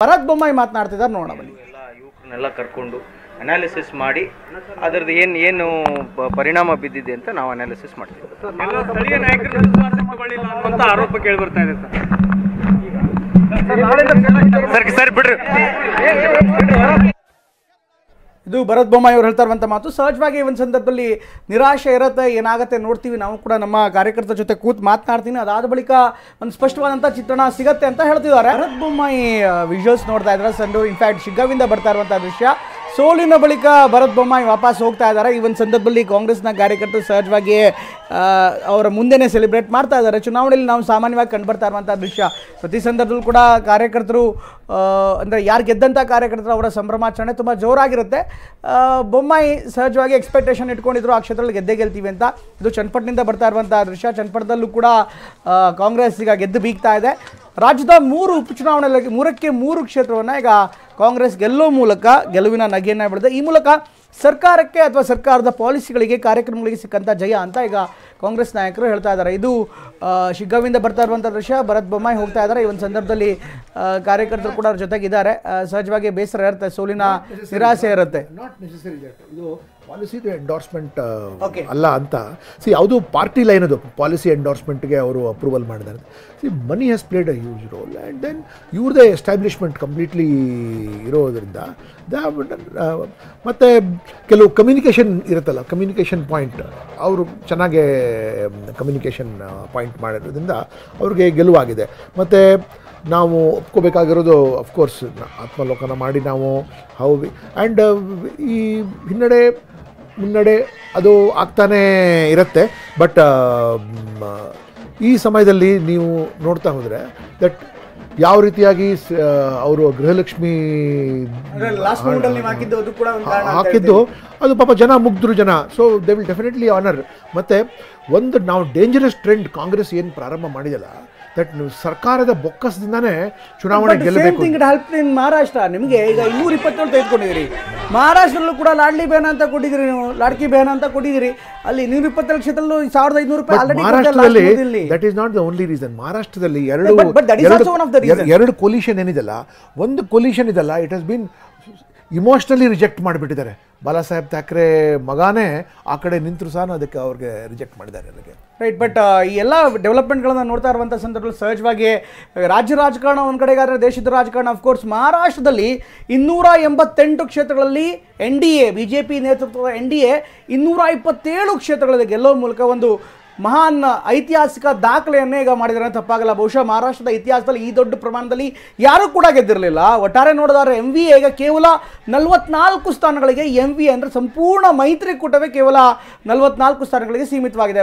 ಭರತ್ ಬೊಮ್ಮಾಯಿ ಮಾತನಾಡ್ತಿದ್ದಾರೆ ನೋಡೋಣ ಬನ್ನಿ. ಎಲ್ಲ ಯುವಕರನ್ನೆಲ್ಲ ಕರ್ಕೊಂಡು ಅನಾಲಿಸಿಸ್ ಮಾಡಿ ಅದರದ್ದು ಏನು ಪರಿಣಾಮ ಬಿದ್ದಿದೆ ಅಂತ ನಾವು ಅನಾಲಿಸಿಸ್ ಮಾಡ್ತೀವಿ. ಸ್ಥಳೀಯ ನಾಯಕರು ತಗೊಳ್ಳಿಲ್ಲ ಅನ್ನುವಂತ ಆರೋಪ ಕೇಳಿ ಬರ್ತಾ ಇದೆ ಸರ್ ಬಿಡ್ರಿ. ಇದು ಭರತ್ ಬೊಮ್ಮಾಯಿ ಅವರು ಹೇಳ್ತಾ ಇರುವಂಥ ಮಾತು. ಸಹಜವಾಗಿ ಒಂದು ಸಂದರ್ಭದಲ್ಲಿ ನಿರಾಶೆ ಇರುತ್ತೆ, ಏನಾಗುತ್ತೆ ನೋಡ್ತೀವಿ. ನಾವು ಕೂಡ ನಮ್ಮ ಕಾರ್ಯಕರ್ತರ ಜೊತೆ ಕೂತು ಮಾತನಾಡ್ತೀನಿ, ಅದಾದ ಬಳಿಕ ಒಂದು ಸ್ಪಷ್ಟವಾದಂಥ ಚಿತ್ರಣ ಸಿಗತ್ತೆ ಅಂತ ಹೇಳ್ತಿದ್ದಾರೆ. ಭರತ್ ಬೊಮ್ಮಾಯಿ ವಿಜುವಲ್ಸ್ ನೋಡ್ತಾ ಇದ್ದಾರೆ. ಸಂಡೂರು ಇನ್ಫ್ಯಾಕ್ಟ್ ಶಿಗ್ಗಾವಿಂದ ಬರ್ತಾ ಇರುವಂಥ ದೃಶ್ಯ. ಸೋಲಿನ ಬಳಿಕ ಭರತ್ ಬೊಮ್ಮಾಯಿ ವಾಪಸ್ ಹೋಗ್ತಾ ಇದ್ದಾರೆ. ಈ ಒಂದು ಸಂದರ್ಭದಲ್ಲಿ ಕಾಂಗ್ರೆಸ್ನ ಕಾರ್ಯಕರ್ತರು ಸಹಜವಾಗಿ ಅವರ ಮುಂದೆನೇ ಸೆಲೆಬ್ರೇಟ್ ಮಾಡ್ತಾ ಇದ್ದಾರೆ. ಚುನಾವಣೆಯಲ್ಲಿ ನಾವು ಸಾಮಾನ್ಯವಾಗಿ ಕಂಡುಬರ್ತಾ ಇರುವಂಥ ದೃಶ್ಯ. ಪ್ರತಿ ಸಂದರ್ಭದಲ್ಲೂ ಕೂಡ ಕಾರ್ಯಕರ್ತರು ಅಂದರೆ ಯಾರು ಗೆದ್ದಂಥ ಕಾರ್ಯಕರ್ತರು ಅವರ ಸಂಭ್ರಮಾಚರಣೆ ತುಂಬ ಜೋರಾಗಿರುತ್ತೆ. ಬೊಮ್ಮಾಯಿ ಸಹಜವಾಗಿ ಎಕ್ಸ್ಪೆಕ್ಟೇಷನ್ ಇಟ್ಕೊಂಡಿದ್ರು ಆ ಕ್ಷೇತ್ರದಲ್ಲಿ ಗೆಲ್ತೀವಿ ಅಂತ. ಇದು ಚನ್ನಪಟ್ಟಣದಿಂದ ಬರ್ತಾ ಇರುವಂಥ ದೃಶ್ಯ. ಚನ್ನಪಟ್ಟಣದಲ್ಲೂ ಕೂಡ ಕಾಂಗ್ರೆಸ್ ಈಗ ಗೆದ್ದು ಬೀಗ್ತಾ ಇದೆ. ರಾಜ್ಯದ 3 ಉಪಚುನಾವಣೆಯಲ್ಲಿ 3 ಕ್ಷೇತ್ರವನ್ನು ಈಗ ಕಾಂಗ್ರೆಸ್ ಗೆಲ್ಲೋ ಮೂಲಕ ಗೆಲುವಿನ ನಗೆಯನ್ನು ಬಿಡಿದೆ. ಈ ಮೂಲಕ ಸರ್ಕಾರಕ್ಕೆ ಅಥವಾ ಸರ್ಕಾರದ ಪಾಲಿಸಿಗಳಿಗೆ ಕಾರ್ಯಕ್ರಮಗಳಿಗೆ ಸಿಕ್ಕಂಥ ಜಯ ಅಂತ ಈಗ ಕಾಂಗ್ರೆಸ್ ನಾಯಕರು ಹೇಳ್ತಾ ಇದ್ದಾರೆ. ಇದು ಶಿಗ್ಗಾವಿಂದ ಬರ್ತಾ ಇರುವಂಥ ದೃಶ್ಯ. ಭರತ್ ಬೊಮ್ಮಾಯಿ ಹೋಗ್ತಾ ಇದ್ದಾರೆ. ಈ ಒಂದು ಸಂದರ್ಭದಲ್ಲಿ ಕಾರ್ಯಕರ್ತರು ಕೂಡ ಅವ್ರ ಜೊತೆಗಿದ್ದಾರೆ. ಸಹಜವಾಗಿ ಬೇಸರ ಇರುತ್ತೆ, ಸೋಲಿನ ನಿರಾಸೆ ಇರುತ್ತೆ. ನಾಟ್ ನೆಸೆಸರಿ ದಟ್ ಇದು ಪಾಲಿಸಿದು ಎಂಡೋರ್ಸ್ಮೆಂಟ್ ಅಲ್ಲ ಅಂತ. ಯಾವುದು ಪಾರ್ಟಿ ಲೈನ್ ಅದು ಪಾಲಿಸಿ ಎಂಡೋರ್ಸ್ಮೆಂಟ್ಗೆ ಅವರು ಅಪ್ರೂವಲ್ ಮಾಡಿದ್ದಾರೆ. Money has played a huge role and then ಇವ್ರದೇ ಎಸ್ಟಾಬ್ಲಿಷ್ಮೆಂಟ್ ಕಂಪ್ಲೀಟ್ಲಿ ಇರೋದರಿಂದ ಮತ್ತು ಕೆಲವು ಕಮ್ಯುನಿಕೇಷನ್ ಇರುತ್ತಲ್ಲ, ಕಮ್ಯುನಿಕೇಷನ್ ಪಾಯಿಂಟ್ ಅವರು ಚೆನ್ನಾಗೇ ಕಮ್ಯುನಿಕೇಷನ್ ಪಾಯಿಂಟ್ ಮಾಡಿರೋದ್ರಿಂದ ಅವ್ರಿಗೆ ಗೆಲುವಾಗಿದೆ. ಮತ್ತು ನಾವು ಒಪ್ಕೋಬೇಕಾಗಿರೋದು ಅಫ್ಕೋರ್ಸ್ ಆತ್ಮಲೋಕನ ಮಾಡಿ ನಾವು ಆ್ಯಂಡ್ ಈ ಮುನ್ನಡೆ ಅದು ಆಗ್ತಾನೇ ಇರುತ್ತೆ. ಬಟ್ ಈ ಸಮಯದಲ್ಲಿ ನೀವು ನೋಡ್ತಾ ಹೋದರೆ ದಟ್ ಯಾವ ರೀತಿಯಾಗಿ ಅವರು ಗೃಹಲಕ್ಷ್ಮಿ ಹಾಕಿದ್ದು ಅದು ಪಾಪ ಜನ ಮುಗ್ಧರು ಜನ. So they will definitely honour. ಮತ್ತು ಒಂದು ನಾವು ಡೇಂಜರಸ್ ಟ್ರೆಂಡ್ ಕಾಂಗ್ರೆಸ್ ಏನು ಪ್ರಾರಂಭ ಮಾಡಿದಲ್ಲ, ದಟ್ ಸರ್ಕಾರದ ಬೊಕ್ಕಸದಿಂದಾನೇ ಚುನಾವಣೆ ಗೆಲ್ಲಬೇಕು. ಮಹಾರಾಷ್ಟ್ರ ನಿಮಗೆ ಈಗ 227 ತೆಗೆದುಕೊಂಡಿದ್ದೀರಿ. ಮಹಾರಾಷ್ಟ್ರದಲ್ಲೂ ಕೂಡ ಲಾಡ್ಲಿ ಬೇನ ಅಂತ ಕೊಟ್ಟಿದ್ದೀರಿ, ನೀವು ಲಾಡ್ಕಿ ಬೇನ ಅಂತ ಕೊಟ್ಟಿದ್ದೀರಿ. ಅಲ್ಲಿ 227 ಕ್ಷೇತ್ರದಲ್ಲೂ 1500 ರೂಪಾಯಿ ಆಲ್ರೆಡಿ. ಮಹಾರಾಷ್ಟ್ರದಲ್ಲಿ that is not the only reason. ಮಹಾರಾಷ್ಟ್ರದಲ್ಲಿ ಎರಡು ಕೊಲಿಷನ್ ಏನಿದೆಲ್ಲ, ಒಂದು ಕೊಲಿಷನ್ ಇದೆಲ್ಲ, it has been emotionally reject ಮಾಡಿಬಿಟ್ಟಿದ್ದಾರೆ. ಬಾಲಾ ಸಾಹೇಬ್ ಥಾಕ್ರೆ ಮಗಾನೇ ಆ ಕಡೆ ನಿಂತರು ಸಹ ಅದಕ್ಕೆ ಅವ್ರಿಗೆ ರಿಜೆಕ್ಟ್ ಮಾಡಿದ್ದಾರೆ ಅದಕ್ಕೆ. ರೈಟ್. ಬಟ್ ಈ ಎಲ್ಲ ಡೆವಲಪ್ಮೆಂಟ್ಗಳನ್ನು ನೋಡ್ತಾ ಇರುವಂಥ ಸಂದರ್ಭದಲ್ಲಿ ಸಹಜವಾಗಿ ರಾಜ್ಯ ರಾಜಕಾರಣ ಒಂದು ಕಡೆಗಾದರೆ ದೇಶದ ರಾಜಕಾರಣ ಅಫ್ಕೋರ್ಸ್ ಮಹಾರಾಷ್ಟ್ರದಲ್ಲಿ 288 ಕ್ಷೇತ್ರಗಳಲ್ಲಿ NDA BJP ನೇತೃತ್ವದ NDA 227 ಕ್ಷೇತ್ರಗಳಲ್ಲಿ ಗೆಲ್ಲುವ ಮೂಲಕ ಒಂದು ಮಹಾನ್ ಐತಿಹಾಸಿಕ ದಾಖಲೆಯನ್ನೇ ಈಗ ಮಾಡಿದರೆ ತಪ್ಪಾಗಲ್ಲ. ಬಹುಶಃ ಮಹಾರಾಷ್ಟ್ರದ ಇತಿಹಾಸದಲ್ಲಿ ಈ ದೊಡ್ಡ ಪ್ರಮಾಣದಲ್ಲಿ ಯಾರೂ ಕೂಡ ಗೆದ್ದಿರಲಿಲ್ಲ. ಒಟ್ಟಾರೆ ನೋಡಿದರೆ MVA ಈಗ ಕೇವಲ 44 ಸ್ಥಾನಗಳಿಗೆ, MVA ಅಂದರೆ ಸಂಪೂರ್ಣ ಮೈತ್ರಿಕೂಟವೇ ಕೇವಲ 44 ಸ್ಥಾನಗಳಿಗೆ ಸೀಮಿತವಾಗಿದೆ.